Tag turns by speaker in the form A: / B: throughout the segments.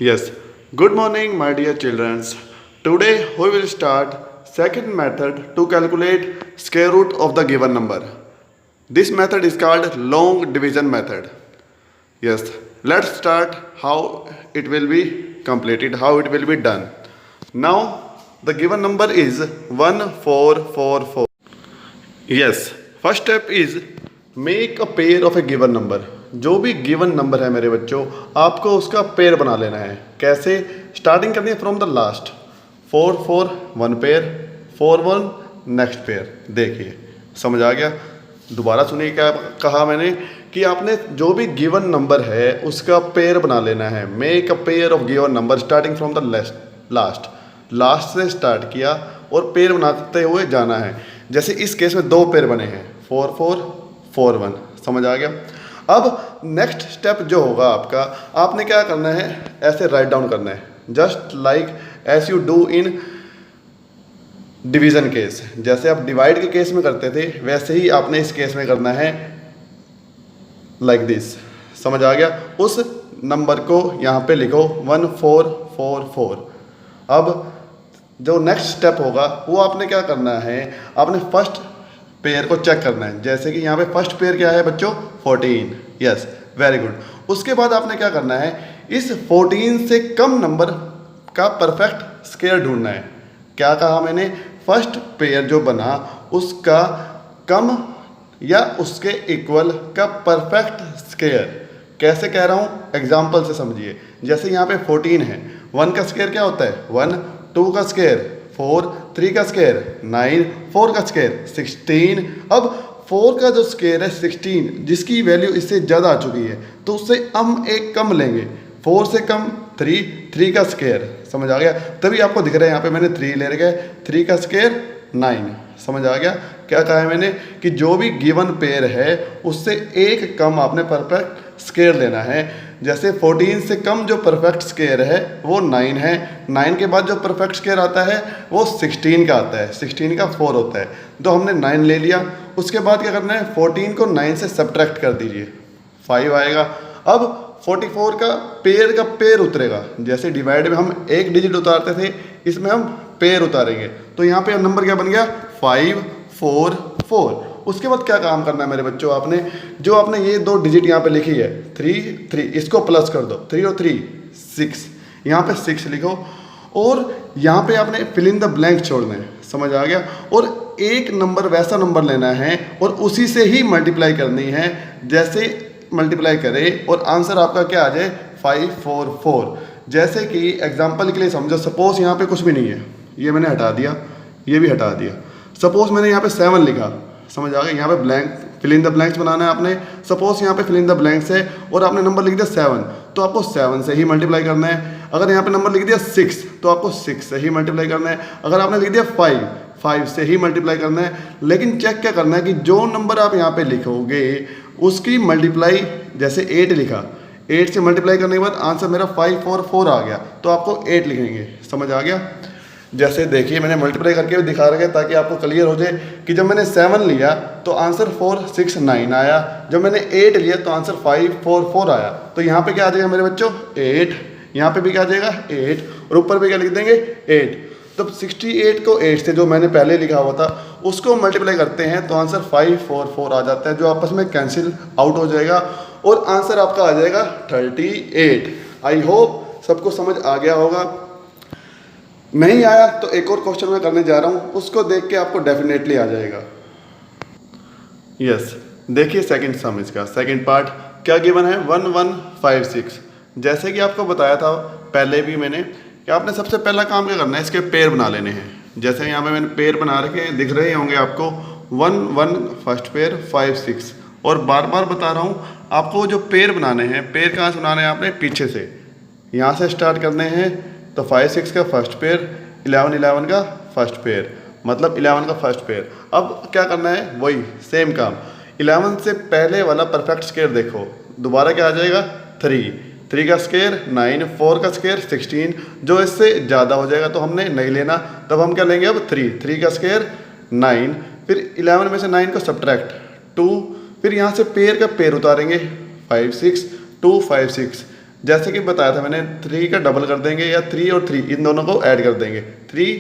A: Yes, good morning, my dear children. Today we will start second method to calculate square root of the given number. This method is called long division method. Yes, let's start how it will be completed, how it will be done. Now, the given number is 1444. Yes, first step is make a pair of a given number. जो भी given number है मेरे बच्चों, आपको उसका pair बना लेना है. कैसे? स्टार्टिंग करनी है from the last. 4 4 one pair, 4 1 next pair. देखिए, समझ आ गया? दोबारा सुनिए क्या कहा मैंने कि आपने जो भी गिवन नंबर है उसका पेयर बना लेना है. Make a pair of given number starting from the last से स्टार्ट किया और पेयर बनाते हुए जाना है. जैसे इस केस में दो पेयर बने हैं, 4 4 4 1. समझ आ गया? अब नेक्स्ट स्टेप जो होगा आपका, आपने क्या करना है, ऐसे राइट डाउन करना है, just like as you do in division case. जैसे आप डिवाइड के केस में करते थे वैसे ही आपने इस केस में करना है, लाइक दिस. समझ आ गया? उस नंबर को यहाँ पे लिखो 1444. अब जो नेक्स्ट स्टेप होगा वो आपने क्या करना है, आपने फर्स्ट पेयर को चेक करना है. जैसे कि यहाँ पे फर्स्ट पेयर क्या है बच्चों, 14. Yes, very good. उसके बाद आपने क्या करना है, इस 14 से कम नंबर का परफेक्ट स्क्वायर ढूंढना है. क्या कहा मैंने? फर्स्ट पेयर जो बना उसका कम या उसके इक्वल का परफेक्ट स्क्वायर. कैसे कह रहा हूँ, एग्जाम्पल से समझिए. जैसे यहाँ पे 14 है, 1 का स्क्वायर क्या होता है 1, 2 का स्क्वायर 4, 3 का स्क्वायर 9, 4 का स्क्वायर 16. अब 4 का जो स्क्वायर है 16, जिसकी वैल्यू इससे ज़्यादा आ चुकी है तो उससे हम एक कम लेंगे. 4 से कम 3 का स्क्वायर. समझ आ गया? तभी आपको दिख रहा है यहाँ पे मैंने 3 ले रखा है. 3 का स्क्वायर 9. समझ आ गया? क्या कहा है मैंने कि जो भी गिवन पेयर है उससे एक कम आपने परफेक्ट स्क्वायर लेना है. जैसे 14 से कम जो परफेक्ट स्क्वायर है वो 9 है. 9 के बाद जो परफेक्ट स्क्वायर आता है वो 16 का आता है. 16 का 4 होता है. तो हमने 9 ले लिया. उसके बाद क्या करना है, 14 को 9 से सब्ट्रैक्ट कर दीजिए, 5 आएगा. अब 44 का पेयर उतरेगा. जैसे डिवाइड में हम एक डिजिट उतारते थे, इसमें हम पेयर उतारेंगे. तो यहाँ पे नंबर क्या बन गया, 5 4 4. उसके बाद क्या काम करना है मेरे बच्चों, आपने ये दो डिजिट यहाँ पे लिखी है 3 3, इसको प्लस कर दो. 3 और 3 6, यहाँ पे 6 लिखो और यहाँ पे आपने फिल इन द ब्लैंक छोड़ना है. समझ आ गया? और एक नंबर वैसा नंबर लेना है और उसी से ही मल्टीप्लाई करनी है. जैसे मल्टीप्लाई करें और आंसर आपका क्या आ जाए, 544. जैसे कि एग्जाम्पल के लिए समझो, सपोज यहाँ पे कुछ भी नहीं है, ये मैंने हटा दिया, ये भी हटा दिया. सपोज मैंने यहाँ पे 7 लिखा. समझ आ गया? यहाँ पे blank fill in the blanks बनाना है आपने. सपोज यहाँ पे फिल इन द ब्लैंक्स है और आपने नंबर लिख दिया 7, तो आपको 7 से ही मल्टीप्लाई करना है. अगर यहाँ पे नंबर लिख दिया 6 तो आपको 6 से ही मल्टीप्लाई करना है. अगर आपने लिख दिया 5 से ही मल्टीप्लाई करना है. लेकिन चेक क्या करना है कि जो नंबर आप यहाँ पे लिखोगे उसकी मल्टीप्लाई, जैसे 8 लिखा, 8 से मल्टीप्लाई करने के बाद आंसर मेरा 544 आ गया, तो आपको 8 लिखेंगे. समझ आ गया? जैसे देखिए मैंने मल्टीप्लाई करके भी दिखा रखा है ताकि आपको क्लियर हो जाए कि जब मैंने 7 लिया तो आंसर 469 आया, जब मैंने 8 लिया तो आंसर 544 आया. तो यहाँ पे क्या आ जाएगा मेरे बच्चों, 8. यहाँ पे भी क्या आ जाएगा 8 और ऊपर भी क्या लिख देंगे 8. तब 68 को 8 से जो मैंने पहले लिखा हुआ था उसको मल्टीप्लाई करते हैं तो आंसर 544 आ जाता है, जो आपस में कैंसिल आउट हो जाएगा और आंसर आपका आ जाएगा 38. आई होप सबको समझ आ गया होगा. नहीं आया तो एक और क्वेश्चन मैं करने जा रहा हूँ, उसको देख के आपको डेफिनेटली आ जाएगा. यस, देखिए सेकंड सम, इसका सेकंड पार्ट क्या गिवन है, 1156. जैसे कि आपको बताया था पहले भी मैंने कि आपने सबसे पहला काम क्या करना है, इसके पेयर बना लेने हैं. जैसे यहाँ पे मैंने पेयर बना रखे दिख रहे होंगे आपको, 1 1 फर्स्ट पेयर, 5 6. और बार बार बता रहा हूँ आपको जो पेयर बनाने हैं, पेयर कहाँ से बनाने हैं आपने, पीछे से यहाँ से स्टार्ट करने हैं. तो 5 6 का फर्स्ट पेयर, 11 11 का फर्स्ट पेयर, मतलब 11 का फर्स्ट पेयर. अब क्या करना है, वही सेम काम. 11 से पहले वाला परफेक्ट स्क्वायर देखो, दोबारा क्या आ जाएगा 3 का स्क्वायर 9, 4 का स्क्वायर 16. जो इससे ज़्यादा हो जाएगा तो हमने नहीं लेना, तब हम क्या लेंगे अब 3 का स्क्वायर 9. फिर 11 में से 9 को सब्ट्रैक्ट 2. फिर यहाँ से पेयर का पेयर उतारेंगे 5 6 2 5 6. जैसे कि बताया था मैंने 3 का डबल कर देंगे या 3 और 3 इन दोनों को ऐड कर देंगे, 3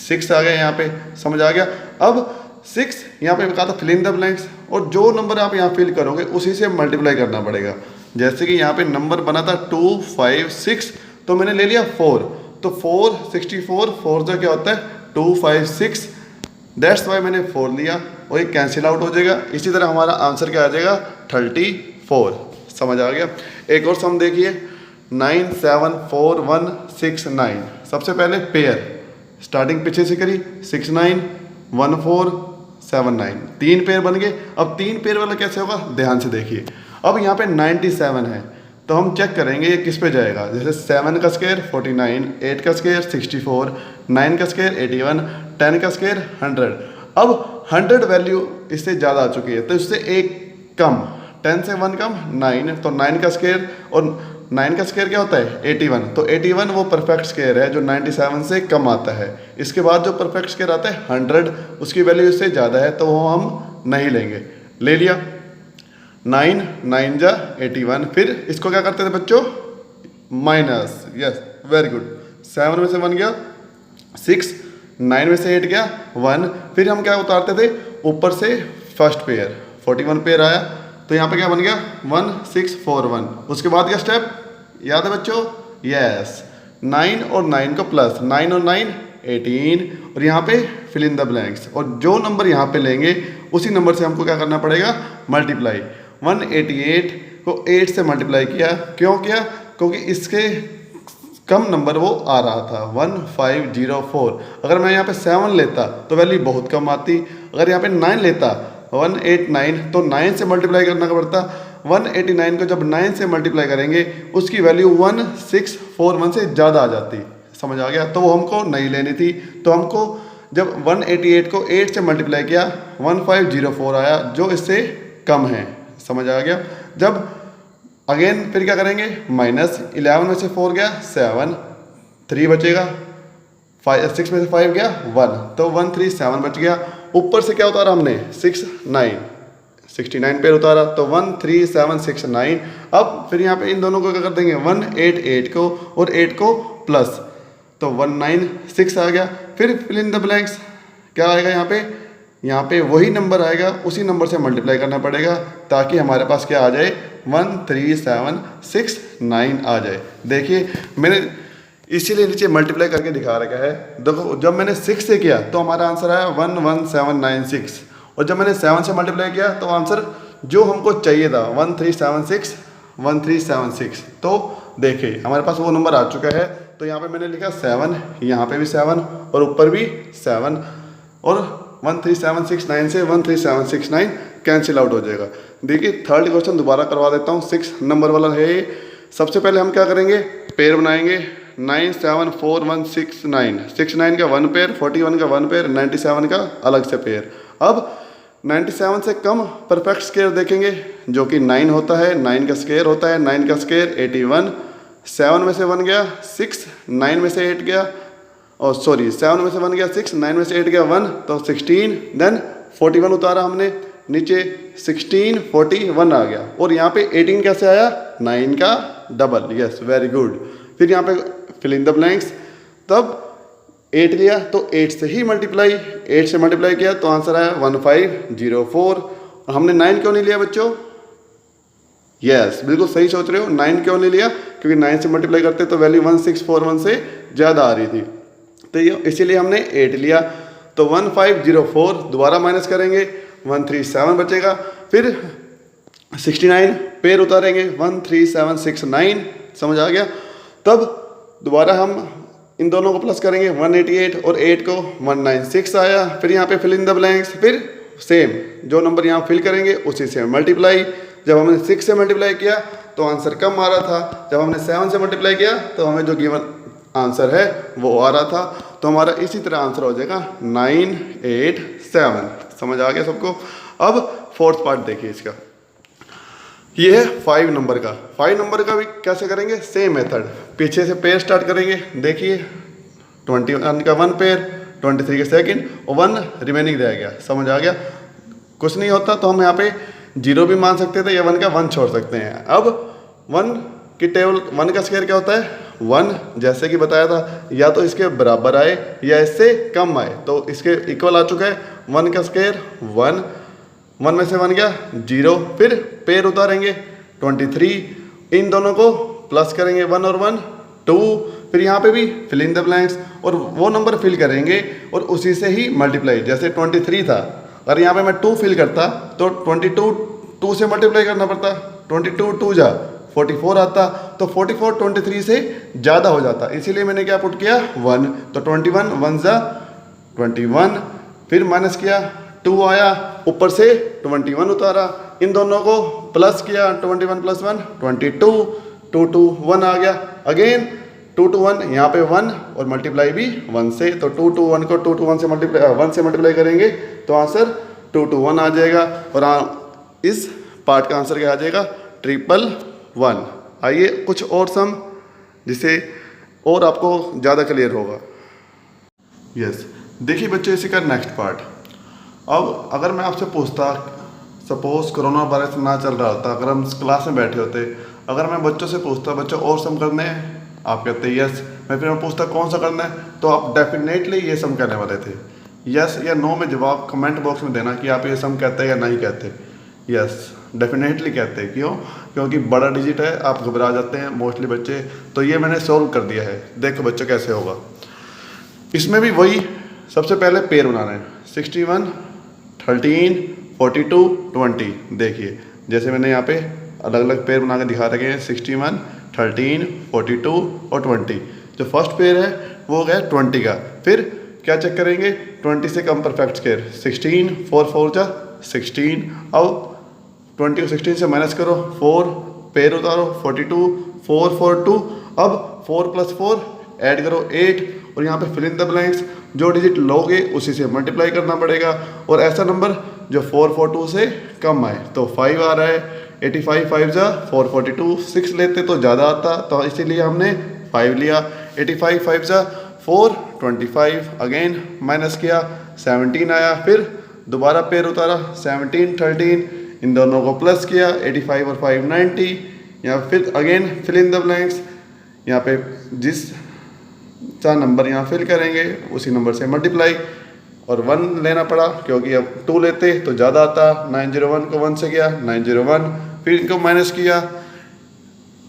A: 6 आ गया यहाँ पे, समझ आ गया। अब 6 यहाँ पे कहा था फिल इन द ब्लैंक्स, और जो नंबर आप यहाँ फिल करोगे उसी से मल्टीप्लाई करना पड़ेगा। जैसे कि यहाँ पे नंबर बना था 2 5 6, तो मैंने ले लिया 4, तो 4 64, 4 जो क्या होता है 2 5 6, दैट्स वाई मैंने 4 लिया और ये कैंसिल आउट हो जाएगा। इसी तरह हमारा आंसर क्या आ जाएगा 34, समझ आ गया। एक और सम देखिए 9 7 4 1 6 9। सबसे पहले पेयर स्टार्टिंग पीछे से करी 6 9 1 4 7 9, 3 पेयर बन गए। अब 3 पेयर वाला कैसे होगा ध्यान से देखिए। अब यहाँ पे 97 है तो हम चेक करेंगे ये किस पे जाएगा। जैसे 7 का स्क्वायर 49, 8 का स्क्वायर 64, 9 का स्क्वायर 81, 10 का स्क्वायर 100। अब 100 वैल्यू इससे ज़्यादा आ चुकी है तो इससे एक कम, 10 से 1 कम 9, तो 9 का स्क्वायर, और 9 का स्क्वायर क्या होता है 81, तो 81 वो परफेक्ट स्क्वायर है जो 97 से कम आता है। इसके बाद जो परफेक्ट स्क्वायर आता है 100, उसकी वैल्यू इससे ज़्यादा है तो वो हम नहीं लेंगे। ले लिया 9 9 जा 81, फिर इसको क्या करते थे बच्चों माइनस, यस वेरी गुड। 7 में से 1 गया 6, 9 में से 8 गया 1, फिर हम क्या उतारते थे ऊपर से फर्स्ट पेयर 41 पेयर आया, तो यहाँ पे क्या बन गया 1 6 4 1। उसके बाद क्या स्टेप याद है बच्चों, यस 9 और 9 को प्लस, 9 और 9 18, और यहाँ पे फिल इन द ब्लैंक्स, और जो नंबर यहाँ पे लेंगे उसी नंबर से हमको क्या करना पड़ेगा मल्टीप्लाई। 188 को 8 से मल्टीप्लाई किया, क्यों किया क्योंकि इसके कम नंबर वो आ रहा था 1504। अगर मैं यहाँ पे 7 लेता तो वैल्यू बहुत कम आती, अगर यहाँ पे 9 लेता 189 तो 9 से मल्टीप्लाई करना पड़ता। 189 को जब 9 से मल्टीप्लाई करेंगे उसकी वैल्यू 1641 से ज़्यादा आ जाती, समझ आ गया। तो वो हमको नहीं लेनी थी, तो हमको जब 188 को 8 से मल्टीप्लाई किया 1504 आया जो इससे कम है, समझ आ गया। जब अगेन फिर क्या करेंगे माइनस, 11 में से 4 गया 7, 3 बचेगा, 6 में से 5 गया 1, तो 137 बच गया। ऊपर से क्या उतारा हमने 6 9, 69 पेयर उतारा तो 13769। अब फिर यहाँ पे इन दोनों को क्या कर देंगे 188 को और 8 को प्लस, तो 196 आ गया। फिर फिल इन द ब्लैंक्स क्या आएगा यहाँ पे वही नंबर आएगा, उसी नंबर से मल्टीप्लाई करना पड़ेगा ताकि हमारे पास क्या आ जाए 13769 आ जाए। देखिए मैंने इसीलिए नीचे मल्टीप्लाई करके दिखा रखा है। देखो जब मैंने 6 से किया तो हमारा आंसर आया 11796, और जब मैंने 7 से मल्टीप्लाई किया तो आंसर जो हमको चाहिए था 1376। तो देखिए हमारे पास वो नंबर आ चुका है। तो यहाँ पे मैंने लिखा 7, यहाँ पे भी 7 और ऊपर भी 7, और 13769 से 13769 कैंसिल आउट हो जाएगा। देखिए थर्ड क्वेश्चन दोबारा करवा देता हूँ, 6 नंबर वाला है ये। सबसे पहले हम क्या करेंगे पेयर बनाएंगे 9 7 4 1 6 9, 69 का 1 पेयर, 41 का 1 पेयर, 97 का अलग से पेयर। अब 97 से कम परफेक्ट स्क्वायर देखेंगे जो कि 9 होता है, 9 का स्क्वायर होता है, 9 का स्क्वायर 81, 7 में से 1 गया 6, 9 में से 8 गया, और सॉरी 7 में से 1 गया 6, 9 में से 8 गया 1, तो 16, देन 41 उतारा हमने नीचे 16 41 आ गया, और यहाँ पे 18 कैसे आया 9 का डबल, यस वेरी गुड। फिर यहाँ पे फिल इन द ब्लैंक्स, तब 8 लिया तो 8 से ही मल्टीप्लाई, 8 से मल्टीप्लाई किया तो आंसर आया 1504। और हमने 9 क्यों नहीं लिया बच्चों, यस बिल्कुल सही सोच रहे हो, 9 क्यों नहीं लिया क्योंकि 9 से मल्टीप्लाई करते तो वैल्यू 1641 से ज़्यादा आ रही थी, तो ये इसीलिए हमने 8 लिया। तो 1504 दोबारा माइनस करेंगे 137 बचेगा, फिर 69 पेयर उतारेंगे 13769, समझ आ गया। तब दोबारा हम इन दोनों को प्लस करेंगे 188 और 8 को 196 आया। फिर यहाँ पे फिल इन द ब्लैंक्स, फिर सेम जो नंबर यहाँ फिल करेंगे उसी से मल्टीप्लाई। जब हमने 6 से मल्टीप्लाई किया तो आंसर कम आ रहा था, जब हमने 7 से मल्टीप्लाई किया तो हमें जो गिवन आंसर है वो आ रहा था। तो हमारा इसी तरह आंसर हो जाएगा 987, समझ आ गया सबको। अब फोर्थ पार्ट देखिए इसका, ये है 5 नंबर का। 5 नंबर का भी कैसे करेंगे, सेम मेथड, पीछे से पेयर स्टार्ट करेंगे। देखिए 21 का 1 पेयर, 23 का सेकंड और 1 रिमेनिंग रह गया, समझ आ गया। कुछ नहीं होता तो हम यहाँ पे 0 भी मान सकते थे या 1 का 1 छोड़ सकते हैं। अब 1 कि टेबल 1 का स्क्वायर क्या होता है 1, जैसे कि बताया था, या तो इसके बराबर आए या इससे कम आए, तो इसके इक्वल आ चुका है 1 का स्क्वायर 1, 1 में से 1 गया 0, फिर पेयर उतारेंगे 23, इन दोनों को प्लस करेंगे 1 और 1 2, फिर यहाँ पे भी फिल इन द ब्लैंक्स और वो नंबर फिल करेंगे और उसी से ही मल्टीप्लाई। जैसे 23 था, अगर यहाँ पे मैं 2 फिल करता तो 22 2 से मल्टीप्लाई करना पड़ता, 22 2 जा 44 आता, तो 44 23 से ज़्यादा हो जाता, इसीलिए मैंने क्या पुट किया 1, तो 21 1 जा 21, फिर माइनस किया 2 आया, ऊपर से 21 उतारा, इन दोनों को प्लस किया 21 प्लस 1 22, 2 2 1 आ गया, अगेन 2 2 1, यहाँ पे 1 और मल्टीप्लाई भी 1 से, तो 2 2 1 को 2 2 1 से मल्टीप्लाई करेंगे तो आंसर 2 2 1 आ जाएगा, और इस पार्ट का आंसर क्या आ जाएगा 111। आइए कुछ और सम जिससे और आपको ज़्यादा क्लियर होगा। यस, देखिए बच्चों इसी का नेक्स्ट पार्ट। अब अगर मैं आपसे पूछता, सपोज कोरोना वायरस ना चल रहा होता, अगर हम क्लास में बैठे होते, अगर मैं बच्चों से पूछता बच्चों और सम करने हैं, आप कहते यस, मैं पूछता कौन सा करना है, तो आप डेफिनेटली ये सम कहने वाले थे। यस या नो में जवाब कमेंट बॉक्स में देना कि आप ये सम कहते हैं या नहीं कहते। यस डेफिनेटली कहते हैं, क्यों? क्योंकि बड़ा डिजिट है, आप घबरा जाते हैं मोस्टली बच्चे, तो ये मैंने सॉल्व कर दिया है। देखो बच्चों कैसे होगा, इसमें भी वही सबसे पहले पेयर बनाना है 61 13 42 20। देखिए जैसे मैंने यहाँ पे अलग अलग पेयर बना के दिखा रखे हैं 61 13 42 और 20। जो फर्स्ट पेयर है वो गया 20 का, फिर क्या चेक करेंगे 20 से कम परफेक्ट स्क्वायर 16 4 4 जा 16, अब 20 को 16 से माइनस करो 4, पेयर उतारो 42 4 4 2, अब 4 प्लस 4 ऐड करो 8, और यहाँ पे फिल इन द ब्लैंक्स, जो डिजिट लोगे उसी से मल्टीप्लाई करना पड़ेगा, और ऐसा नंबर जो 442 से कम आए, तो 5 आ रहा है 85 5 जा 442, 6 लेते तो ज़्यादा आता, तो इसीलिए हमने 5 लिया, 85 5 जा 425, अगेन माइनस किया 17 आया, फिर दोबारा पेयर उतारा 17 13, इन दोनों को प्लस किया 85 और 5 90, यहाँ फिर again fill in the blanks, यहाँ पे जिस सा नंबर यहाँ फिल करेंगे उसी नंबर से मल्टीप्लाई, और 1 लेना पड़ा क्योंकि अब 2 लेते तो ज़्यादा आता, 901 को 1 से गया 901, फिर इनको माइनस किया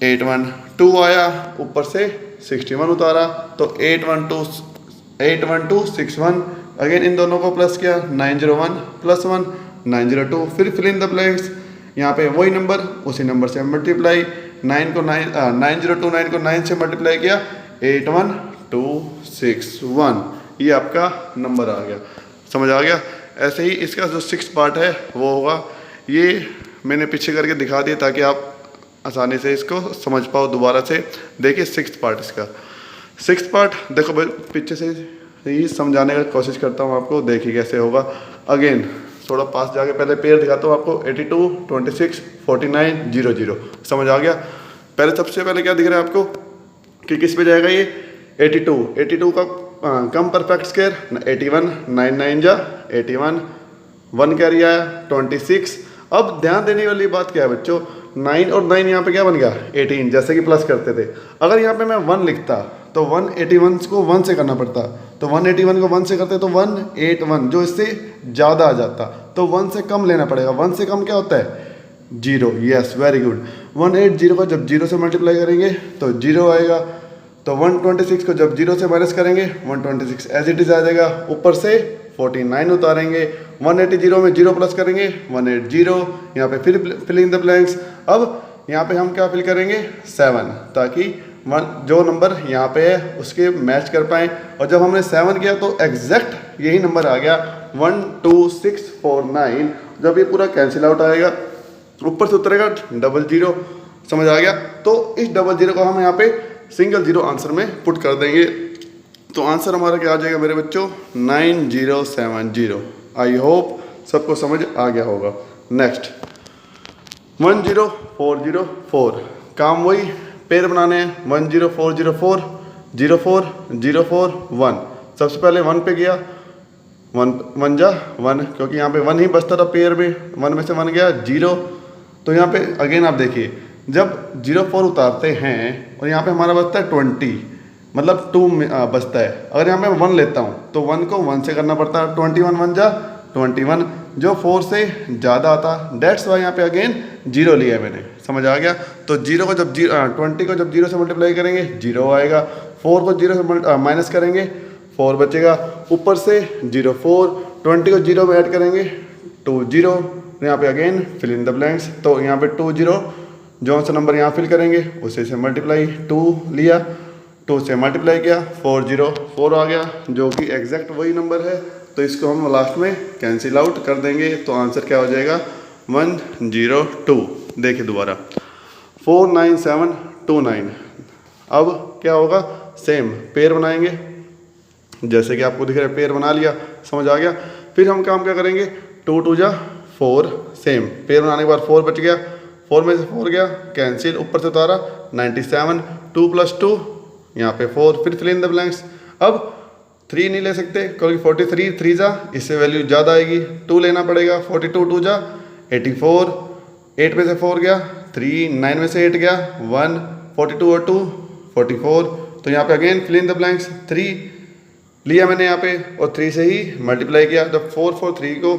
A: 812 आया, ऊपर से 61 उतारा, तो 81261, अगेन इन दोनों को प्लस किया 901 प्लस 1 902, फिर फिल इन द ब्लैंक्स, यहाँ पे वही नंबर उसी नंबर से मल्टीप्लाई, 9029 को 9 से मल्टीप्लाई किया 81261, ये आपका नंबर आ गया। समझ आ गया? ऐसे ही इसका जो 6th पार्ट है वो होगा, ये मैंने पीछे करके दिखा दिया ताकि आप आसानी से इसको समझ पाओ दोबारा से। देखिए 6th पार्ट इसका, 6th पार्ट देखो पीछे से ही समझाने का कोशिश करता हूँ आपको, देखिए कैसे होगा। अगेन थोड़ा पास जाके पहले पेयर दिखाता हूँ आपको, 82 26 49 00। समझ आ गया? पहले सबसे पहले क्या दिख रहा है आपको कि किस पे जाएगा ये 82 का कम परफेक्ट स्क्वायर 81 9 9 जा 81, 1 कैरी आया 26। अब ध्यान देने वाली बात क्या है बच्चों, 9 और 9 यहाँ पे क्या बन गया 18, जैसे कि प्लस करते थे। अगर यहाँ पे मैं 1 लिखता तो 181 को 1 से करना पड़ता, तो 181 को 1 से करते तो 181, जो इससे ज़्यादा आ जाता, तो 1 से कम लेना पड़ेगा। 1 से कम क्या होता है 0। यस वेरी गुड, 180 को जब 0 से मल्टीप्लाई करेंगे तो 0 आएगा, तो 126 को जब 0 से माइनस करेंगे 126 एज इट इज आ जाएगा, ऊपर से 49 उतारेंगे, 180 में 0 प्लस करेंगे 180, यहाँ पे फिर फिल इन द ब्लैंक्स। अब यहाँ पे हम क्या फिल करेंगे 7, ताकि जो नंबर यहाँ पे है उसके मैच कर पाएँ, और जब हमने 7 किया तो एग्जैक्ट यही नंबर आ गया 12649। जब ये पूरा कैंसिल आउट आएगा ऊपर से उतरेगा 00। समझ आ गया? तो इस 00 को हम यहाँ पे सिंगल 0 आंसर में पुट कर देंगे, तो आंसर हमारा क्या आ जाएगा मेरे बच्चों 9070। आई होप सबको समझ आ गया होगा। नेक्स्ट 10404, काम वही पेयर बनाने हैं 10404 04 04 1। सबसे पहले 1 पे गया, 1 जा 1, क्योंकि यहाँ पे 1 ही बचता था पेयर में, 1 में से 1 गया 0, तो यहाँ पे अगेन आप देखिए जब 04 उतारते हैं और यहाँ पे हमारा बचता है 20, मतलब 2 बचता है। अगर यहाँ पे 1 लेता हूँ तो 1 को 1 से करना पड़ता है, 21 1 जा 21, जो 4 से ज़्यादा आता, डेट्स वाई यहाँ पे अगेन 0 लिया है मैंने, समझ आ गया। तो 0 को जब 20 को जब 0 से मल्टीप्लाई करेंगे 0 आएगा, 4 को 0 से माइनस करेंगे 4 बचेगा, ऊपर से 0 4, 20 को 0 में ऐड करेंगे 2 0, यहाँ पे again fill in the blanks. तो यहाँ पे 2 0, जो सा नंबर यहाँ फिल करेंगे उसे से मल्टीप्लाई 2 लिया, 2 से मल्टीप्लाई किया 4 0 4 आ गया, जो कि एग्जैक्ट वही नंबर है। तो इसको हम लास्ट में कैंसिल आउट कर देंगे, तो आंसर क्या हो जाएगा 102। देखिए दोबारा 49729। अब क्या होगा, सेम पेयर बनाएंगे, जैसे कि आपको दिख रहा है पेयर बना लिया, समझ आ गया। फिर हम काम क्या करेंगे, 2 2 जा 4, सेम पेयर बनाने के बाद 4 बच गया, 4 में से 4 गया कैंसिल, ऊपर से उतारा 97, 2 + 2 यहाँ पे 4, फिर फिल इन द ब्लैंक्स। अब 3 नहीं ले सकते क्योंकि 43 3 जा, इससे वैल्यू ज़्यादा आएगी, 2 लेना पड़ेगा, 42 2 जा 84, 8 में से 4 गया 3, 9 में से 8 गया 1, 42 और 2 44। तो यहाँ पे again fill in the blanks, 3 लिया मैंने यहाँ पे और 3 से ही मल्टीप्लाई किया। जब 4 4 3 को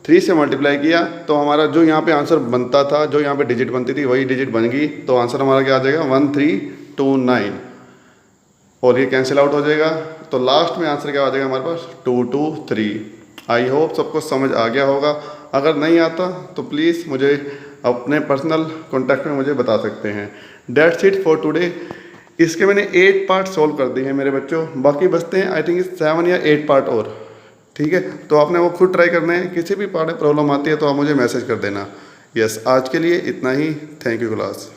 A: 3 से मल्टीप्लाई किया तो हमारा जो यहाँ पे आंसर बनता था, जो यहाँ पे डिजिट बनती थी वही डिजिट बन गई। तो आंसर हमारा क्या आ जाएगा 1329, और ये कैंसिल आउट हो जाएगा। तो लास्ट में आंसर क्या आ जाएगा हमारे पास 223। आई होप सबको समझ आ गया होगा। अगर नहीं आता तो प्लीज़ मुझे अपने पर्सनल कॉन्टैक्ट में मुझे बता सकते हैं। That's it for today. इसके मैंने 8 पार्ट सोल्व कर दिए हैं मेरे बच्चों, बाकी बचते हैं आई थिंक 7 या 8 पार्ट और, ठीक है। तो आपने वो खुद ट्राई करना है, किसी भी पार्ट में प्रॉब्लम आती है तो आप मुझे मैसेज कर देना। यस, आज के लिए इतना ही। Thank you class.